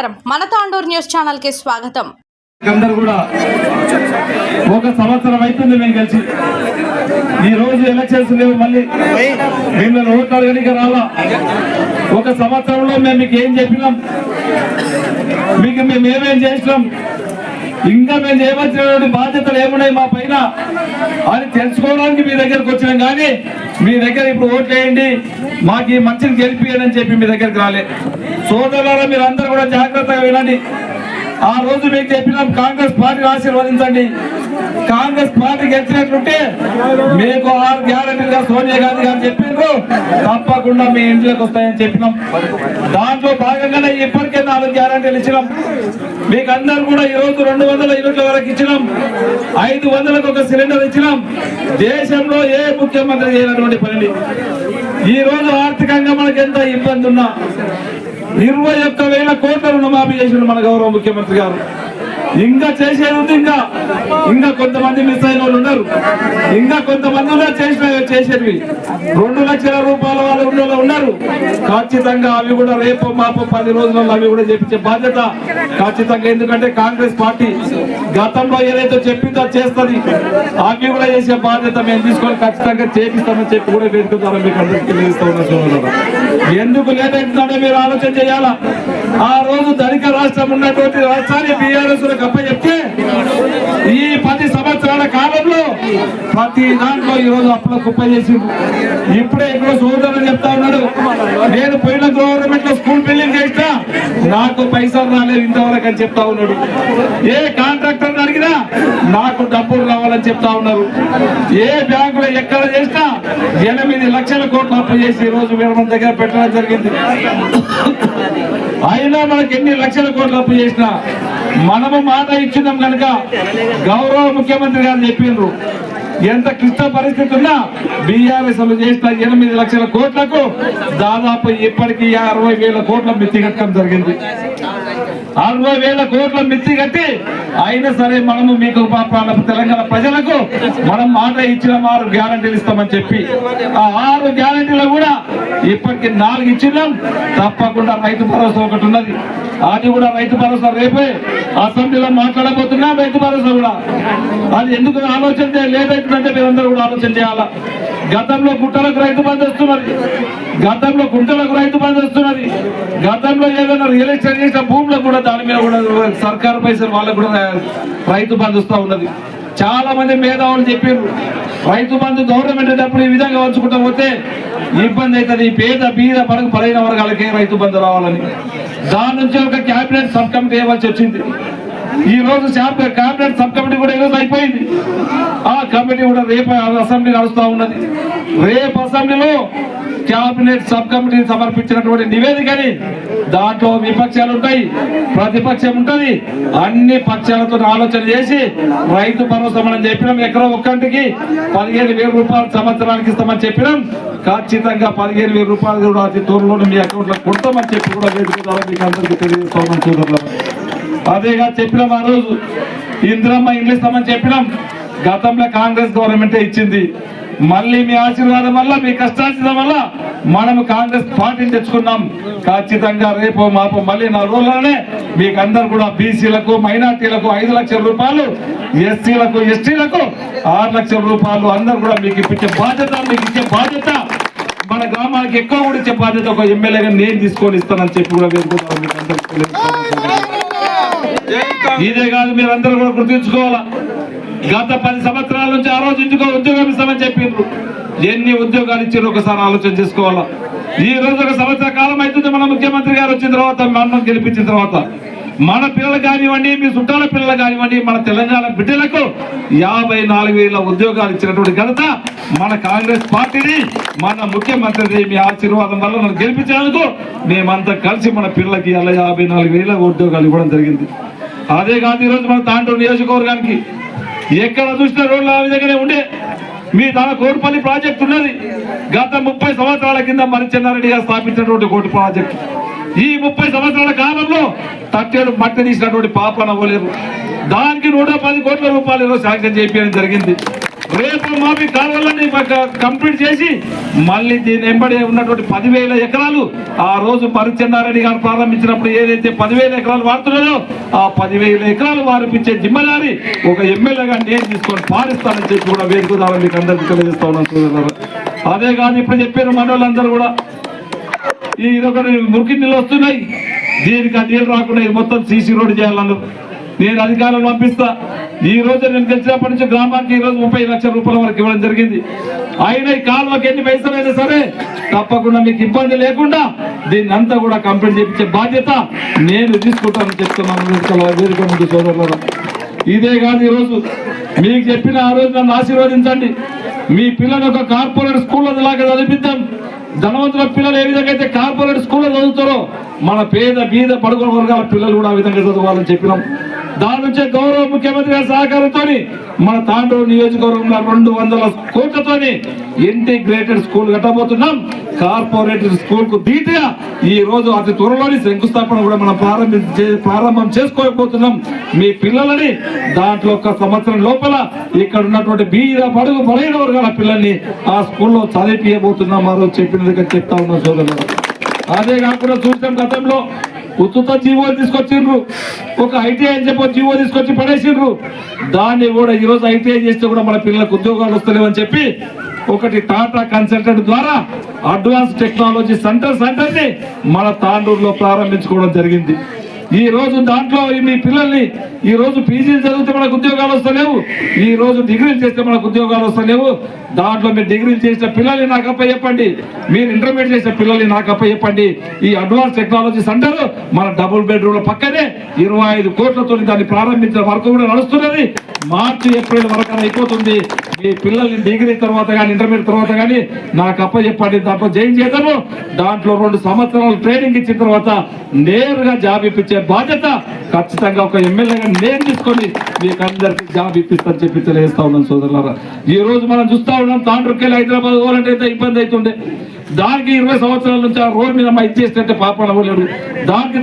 నమస్కారం మన Tandur news channel కి స్వాగతం. అందరూ కూడా ఒక సంవత్సరం అవుతుంది మేము కలిసి. ఈ రోజు ఎలక్షన్స్ లేవు, మళ్ళీ మిమ్మల్ని ఓట్లు అడగడానికి రాలా. ఒక సంవత్సరంలో మేము మీకు ఏం చెప్పినాం, మీకు మేము ఏమేం చేసినాం, ఇంకా మేము చేయవలసినటువంటి బాధ్యతలు ఏమున్నాయి మా పైన అని తెలుసుకోవడానికి మీ దగ్గరకు వచ్చినాం. కానీ మీ దగ్గర ఇప్పుడు ఓట్లు వేయండి, మాకు ఈ మంచిని గెలిపియండి అని చెప్పి మీ దగ్గరికి రాలే. సోదరులారా, మీరు అందరూ కూడా జాగ్రత్తగా వినండి. ఆ రోజు మీకు చెప్పినాం, కాంగ్రెస్ పార్టీని ఆశీర్వదించండి. కాంగ్రెస్ పార్టీ గెలిచినట్లుంటే మీకు 6 గ్యారెంటీలుగా సోనియా గాంధీ గారు చెప్పిండ్రు, తప్పకుండా మీ ఇంట్లోకి వస్తాయని చెప్పినాం. దాంట్లో భాగంగానే ఇప్పటికే 4 గ్యారెంటీలు ఇచ్చినాం. మీకు అందరూ కూడా ఈ రోజు 200 యూనిట్ల వరకు ఇచ్చినాం. 500కు ఒక సిలిండర్ ఇచ్చినాం. దేశంలో ఏ ముఖ్యమంత్రి చేయనటువంటి పని. ఈ రోజు ఆర్థికంగా మనకు ఎంత ఇబ్బంది ఉన్నా 21,000 కోట్ల రుణమాఫీ చేసిన మన గౌరవ ముఖ్యమంత్రి గారు. ఇంకా చేసేది ఉంది, ఇంకా కొంతమంది మిస్ అయిన వాళ్ళు ఉన్నారు, ఇంకా కొంతమంది చేసేవి 2 లక్షల రూపాయల వాళ్ళు ఉన్నారు. ఖచ్చితంగా అవి కూడా రేపు మాపు 10 రోజులలో అవి కూడా చేపించే బాధ్యత ఖచ్చితంగా. ఎందుకంటే కాంగ్రెస్ పార్టీ గతంలో ఏదైతే చెప్పిందో చేస్తుంది, అవి కూడా చేసే బాధ్యత మేము తీసుకొని ఖచ్చితంగా చేపిస్తామని చెప్పి కూడా వేదిక ద్వారా మీకు అందరికీ తెలియజేస్తూ ఉన్నాం. ఎందుకు లేట్ అవుతుందంటే మీరు ఆలోచన చేయాలా. ఆ రోజు ధనిక రాష్ట్రం ఉన్నటువంటి రాష్ట్రాన్ని బీఆర్ఎస్ గొప్ప చెప్తే ఈ 10 సంవత్సరాల కాలంలో ప్రతి దాంట్లో ఈ రోజు అప్పుల కుప్ప చేసింది. ఇప్పుడే ఇక్కడ సోదరులు చెప్తా ఉన్నాడు, నేను పోయిన గవర్నమెంట్ లో స్కూల్ బిల్డింగ్ చేసినా నాకు పైసలు రాలేదు ఇంతవరకు అని చెప్తా ఉన్నాడు. ఏ కాంట్రాక్టర్ అడిగినా నాకు డబ్బులు రావాలని చెప్తా ఉన్నారు. ఏ బ్యాంకులో ఎక్కడ చేసినా 8 లక్షల కోట్లు అప్పు చేసి ఈ రోజు మన దగ్గర పెట్టడం జరిగింది. అయినా మనకి ఎన్ని లక్షల కోట్లు అప్పు చేసినా మనము మాట ఇచ్చినాం కనుక గౌరవ ముఖ్యమంత్రి గారు చెప్పిండ్రు, ఎంత క్లిష్ట పరిస్థితి ఉన్నా బీఆర్ఎస్ చేసిన 8 లక్షల కోట్లకు దాదాపు ఇప్పటికీ 60,000 కోట్ల మిత్తి కట్టడం జరిగింది. 60,000 కోట్ల మిత్తి కట్టి అయినా సరే మనము మీకు తెలంగాణ ప్రజలకు మనం మాట ఇచ్చిన 6 గ్యారంటీలు ఇస్తామని చెప్పి ఆ 6 గ్యారంటీలు కూడా ఇప్పటికి 4 ఇచ్చినాం. తప్పకుండా రైతు భరోసా ఒకటి ఉన్నది, అది కూడా రైతు భరోసా రేపే అసెంబ్లీలో మాట్లాడబోతున్నాం. రైతు భరోసా కూడా అది ఎందుకు ఆలోచన లేట్ అవుతుందంటే మీరందరూ కూడా ఆలోచన చేయాలా. గతంలో గుట్టలకు రైతు బంధు వస్తున్నది, గతంలో గుంటలకు రైతు బంధు వస్తున్నది, గతంలో ఏదైనా రియల్ ఎస్టేట్ చేసిన భూములకు కూడా దాని మీద కూడా సర్కారు పైసలు వాళ్ళకు కూడా రైతు బంధు వస్తూ ఉన్నది. చాలా మంది మేధావులు చెప్పారు, రైతు బంధు గవర్నమెంట్ డబ్బులు ఈ విధంగా వంచుకుంటూ పోతే ఇబ్బంది అవుతుంది, పేద బీద పరకు పడైన వర్గాలకే రైతు బంధు రావాలని. దాని నుంచి ఒక క్యాబినెట్ సబ్ కమిటీ ఇవ్వాల్సి వచ్చింది. ఈ రోజు క్యాబినెట్ సబ్ కమిటీ కూడా ఈరోజు అయిపోయింది. ఆ కమిటీ కూడా రేపు అసెంబ్లీ నడుస్తూ ఉన్నది. రేపు అసెంబ్లీలో క్యాబినెట్ సబ్ కమిటీ సమర్పించినటువంటి నివేదికని దాంట్లో విపక్షాలు ఉంటాయి, ప్రతిపక్షం ఉంటుంది, అన్ని పక్షాలతో ఆలోచన చేసి రైతు భరోసా మనం చెప్పినాం. ఎకరం ఒక్కంటికి 15,000 రూపాయలు సంవత్సరానికి ఇస్తామని చెప్పినాం. ఖచ్చితంగా 15,000 రూపాయలు కూడా అతి త్వరలో మీ అకౌంట్లో కొడతామని చెప్పి కూడా మీకు అందరికీ తెలియజేస్తామని చూద్దాం. అదేగా చెప్పినాం. ఆ రోజు ఇందిరమ్మ ఇండ్లు ఇస్తామని చెప్పినాం. గతంలో కాంగ్రెస్ గవర్నమెంటే ఇచ్చింది. మళ్ళీ మీ ఆశీర్వాదం వల్ల, మీ కష్టార్జితం వల్ల మనము కాంగ్రెస్ పార్టీని తెచ్చుకున్నాం. ఖచ్చితంగా రేపు మాపు మళ్ళీ 4 రోజుల్లోనే మీకు అందరు కూడా బీసీలకు, మైనార్టీలకు 5 లక్షల రూపాయలు, ఎస్సీలకు, ఎస్టీలకు 6 లక్షల రూపాయలు అందరు కూడా మీకు ఇప్పించే బాధ్యత, మీకు ఇచ్చే బాధ్యత, మన గ్రామానికి ఎక్కువ కూడా ఇచ్చే బాధ్యత ఒక ఎమ్మెల్యేగా నేను తీసుకొని ఇస్తానని చెప్పి కూడా వేడుకుంటాను. మీకు అందరికీ ఇదే కాదు, మీరందరూ కూడా గుర్తుంచుకోవాలా. గత 10 సంవత్సరాల నుంచి ఆ రోజు ఇంటికో ఉద్యోగం ఇస్తామని చెప్పిండ్రు. ఎన్ని ఉద్యోగాలు ఇచ్చారు ఒకసారి ఆలోచన చేసుకోవాలా. ఈ రోజు 1 సంవత్సర కాలం అవుతుంది మన ముఖ్యమంత్రి గారు వచ్చిన తర్వాత, మనం గెలిపించిన తర్వాత మన పిల్లలు కానివ్వండి, మీ చుట్టాల పిల్లలు కానివ్వండి, మన తెలంగాణ బిడ్డలకు 54,000 ఉద్యోగాలు ఇచ్చినటువంటి ఘనత మన కాంగ్రెస్ పార్టీని, మన ముఖ్యమంత్రి మీ ఆశీర్వాదం వల్ల మనం గెలిపించేందుకు మేమంతా కలిసి మన పిల్లలకి 54,000 ఉద్యోగాలు ఇవ్వడం జరిగింది. అదే కాదు, ఈరోజు మన తాండూరు నియోజకవర్గానికి ఎక్కడ చూసిన రోడ్లు ఆ విధంగానే ఉండే. మీ తన కోటిపల్లి ప్రాజెక్ట్ ఉన్నది. గత 30 సంవత్సరాల కింద మరి చెన్నారెడ్డి గారు స్థాపించినటువంటి కోటి ప్రాజెక్ట్ ఈ 30 సంవత్సరాల కాలంలో తట్టేడు మట్టి తీసినటువంటి పాపన పోలేదు. దానికి 110 కోట్ల రూపాయలు శాంక్షన్ చేయడం జరిగింది. రేపు మాపి కాలువలని కంప్లీట్ చేసి మళ్ళీ దీని వెంబడి ఉన్నటువంటి 10,000 ఎకరాలు ఆ రోజు పరిచన్నారెడ్డి గారు ప్రారంభించినప్పుడు ఏదైతే 10,000 ఎకరాలు వాడుతున్నారో ఆ 10,000 ఎకరాలు వారిపించే జిమ్మదారి ఒక ఎమ్మెల్యేగా నేను తీసుకొని పాలిస్తానని చెప్పి కూడా వేదిక ద్వారా మీకు అందరికీ తెలియజేస్తా ఉన్నాను. అదే కాదు ఇప్పుడు చెప్పారు మన వాళ్ళందరూ కూడా ఇదొకటి మురికి నీళ్ళు వస్తున్నాయి, దీనికి ఆ నీళ్ళు రాకుండా ఇది మొత్తం సీసీ రోడ్డు చేయాలను నేను అధికారులను పంపిస్తా. ఈ రోజు నేను గెలిచినప్పటి నుంచి గ్రామానికి ఈ రోజు 30 లక్షల రూపాయల వరకు ఇవ్వడం జరిగింది. అయినా ఈ కాలువకి ఎన్ని పైసలైనా సరే తప్పకుండా మీకు ఇబ్బంది లేకుండా దీన్ని అంతా కూడా కంప్లీట్ చేయించే బాధ్యత నేను తీసుకుంటానని చెప్తున్నాను వేదిక ముందు సోదరులారా. ఇదే కాదు ఈరోజు మీకు చెప్పిన ఆ రోజు నన్ను ఆశీర్వదించండి. మీ పిల్లలు ఒక కార్పొరేట్ స్కూల్లో లాగా చదివిద్దాం. ధనవంతుల పిల్లలు ఏ విధంగా అయితే కార్పొరేట్ స్కూల్లో చదువుతారో మన పేద బీద బడుగుల వర్గాల పిల్లలు కూడా ఆ విధంగా చదవాలని చెప్పినాం. దాని నుంచే గౌరవ ముఖ్యమంత్రి గారి సహకారంతో మన తాండూరు నియోజకవర్గంలో 200 కోట్లతోని ఇంటిగ్రేటెడ్ స్కూల్ కట్టబోతున్నాం. కార్పొరేట్ స్కూల్ కు ధీటుగా ఈ రోజు అతి త్వరలోని శంకుస్థాపన కూడా మనం ప్రారంభం చేసుకోకపోతున్నాం. మీ పిల్లలని దాంట్లో 1 సంవత్సరం లోపల ఇక్కడ ఉన్నటువంటి బీద బడుగు బలైన వర్గాల పిల్లల్ని ఆ స్కూల్లో చదివిపోతున్నాం. ఆ రోజు చెప్పినట్టుగా చెప్తా ఉన్నాం సోదరులు. అదే కాకుండా చూసాం గతంలో ఉచిత జీవోలు తీసుకొచ్చిండ్రు, ఒక ఐటీఐ అని చెప్పి జీవో తీసుకొచ్చి పడేసిండ్రు. దాన్ని కూడా ఈరోజు ఐటీఐ చేస్తే కూడా మన పిల్లలకు ఉద్యోగాలు వస్తలేవని చెప్పి ఒకటి టాటా కన్సల్టెంట్ ద్వారా అడ్వాన్స్ టెక్నాలజీ సెంటర్ని మన తాండూరులో ప్రారంభించుకోవడం జరిగింది. ఈ రోజు దాంట్లో మీ పిల్లల్ని ఈ రోజు పీజీలు చదివితే మనకు ఉద్యోగాలు వస్తలేవు, ఈ రోజు డిగ్రీలు చేస్తే మనకు ఉద్యోగాలు వస్తలేవు. దాంట్లో మీరు డిగ్రీలు చేసిన పిల్లల్ని నాకు అప్పచెప్పండి, మీరు ఇంటర్మీడియట్ చేసిన పిల్లల్ని నాకు అప్పచెప్పండి. ఈ అడ్వాన్స్ టెక్నాలజీ సెంటర్ మన డబుల్ బెడ్రూమ్ల పక్కనే 25 కోట్లతో దాన్ని ప్రారంభించిన వరకు కూడా నడుస్తున్నది. మార్చి ఏప్రిల్ వరకు అయిపోతుంది. మీ పిల్లల్ని డిగ్రీ తర్వాత కానీ ఇంటర్మీడియట్ తర్వాత కానీ నాకు అప్పచెప్పండి, దాంట్లో జాయిన్ చేద్దాము. దాంట్లో 2 సంవత్సరాలు ట్రైనింగ్ ఇచ్చిన తర్వాత నేరుగా జాబ్ ఇప్పించే బాధ్యత ఖచ్చితంగా ఒక ఎమ్మెల్యేగా నేను తీసుకొని మీకు అందరికీ జాబ్ ఇప్పిస్తాను చెప్పి తెలియజేస్తా ఉన్నాను సోదరులారా. ఈ రోజు మనం చూస్తా ఉన్నాం తాండూరుకి వెళ్ళి హైదరాబాద్ పోవాలంటే ఎంత ఇబ్బంది అవుతుండే. దానికి 20 సంవత్సరాల నుంచి ఆ రోడ్ మీద ఇది చేసినట్టే పాపడలేడు. దానికి